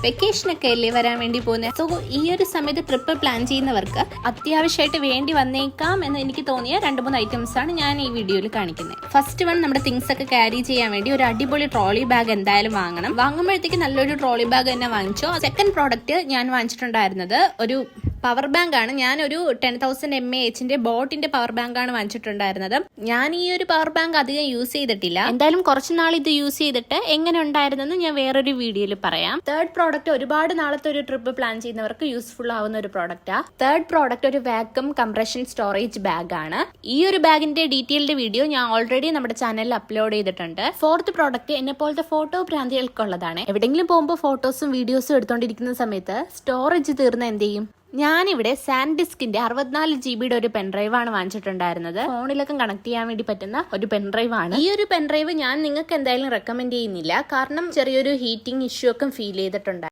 വെക്കേഷനൊക്കെ അല്ലേ വരാൻ വേണ്ടി പോകുന്നത്. സോ ഈ ഒരു സമയത്ത് ട്രിപ്പ് പ്ലാൻ ചെയ്യുന്നവർക്ക് അത്യാവശ്യമായിട്ട് വേണ്ടി വന്നേക്കാം എന്ന് എനിക്ക് തോന്നിയ 2-3 ഐറ്റംസ് ആണ് ഞാൻ ഈ വീഡിയോയിൽ കാണിക്കുന്നത്. ഫസ്റ്റ് വൺ, നമ്മുടെ തിങ്സ് ഒക്കെ ക്യാരി ചെയ്യാൻ വേണ്ടി ഒരു അടിപൊളി ട്രോളി ബാഗ് എന്തായാലും വാങ്ങണം. വാങ്ങുമ്പോഴത്തേക്ക് നല്ലൊരു ട്രോളി ബാഗ് തന്നെ വാങ്ങിച്ചോ. സെക്കൻഡ് പ്രോഡക്റ്റ് ഞാൻ വാങ്ങിച്ചിട്ടുണ്ടായിരുന്നത് ഒരു പവർ ബാങ്ക് ആണ്. ഞാനൊരു 10,000 mAh ബോട്ടിന്റെ പവർ ബാങ്ക് ആണ് വാങ്ങിച്ചിട്ടുണ്ടായിരുന്നത്. ഞാൻ ഈ ഒരു പവർ ബാങ്ക് അധികം യൂസ് ചെയ്തിട്ടില്ല. എന്തായാലും കുറച്ച് നാൾ ഇത് യൂസ് ചെയ്തിട്ട് എങ്ങനെ ഉണ്ടായിരുന്നെന്ന് ഞാൻ വേറൊരു വീഡിയോയിൽ പറയാം. തേർഡ് പ്രോഡക്റ്റ് ഒരുപാട് നാളത്തെ ഒരു ട്രിപ്പ് പ്ലാൻ ചെയ്യുന്നവർക്ക് യൂസ്ഫുൾ ആവുന്ന ഒരു പ്രോഡക്റ്റാ. തേർഡ് പ്രോഡക്റ്റ് ഒരു വാക്വം കംപ്രഷൻ സ്റ്റോറേജ് ബാഗ് ആണ്. ഈ ഒരു ബാഗിന്റെ ഡീറ്റെയിൽഡ് വീഡിയോ ഞാൻ ഓൾറെഡി നമ്മുടെ ചാനലിൽ അപ്ലോഡ് ചെയ്തിട്ടുണ്ട്. ഫോർത്ത് പ്രോഡക്റ്റ് എന്നെ പോലത്തെ ഫോട്ടോ ഭ്രാന്തികൾക്കുള്ളതാണ്. എവിടെയെങ്കിലും പോകുമ്പോൾ ഫോട്ടോസും വീഡിയോസും എടുത്തോണ്ടിരിക്കുന്ന സമയത്ത് സ്റ്റോറേജ് തീർന്ന എന്ത് ചെയ്യും? ഞാനിവിടെ സാൻഡിസ്കിന്റെ 64 GB ഒരു പെൻഡ്രൈവ് ആണ് വാങ്ങിച്ചിട്ടുണ്ടായിരുന്നത്. ഫോണിലൊക്കെ കണക്ട് ചെയ്യാൻ വേണ്ടി പറ്റുന്ന ഒരു പെൻഡ്രൈവ് ആണ്. ഈ ഒരു പെൻഡ്രൈവ് ഞാൻ നിങ്ങൾക്ക് എന്തായാലും റെക്കമെൻഡ് ചെയ്യുന്നില്ല. കാരണം ചെറിയൊരു ഹീറ്റിംഗ് ഇഷ്യൂ ഒക്കെ ഫീൽ ചെയ്തിട്ടുണ്ട്.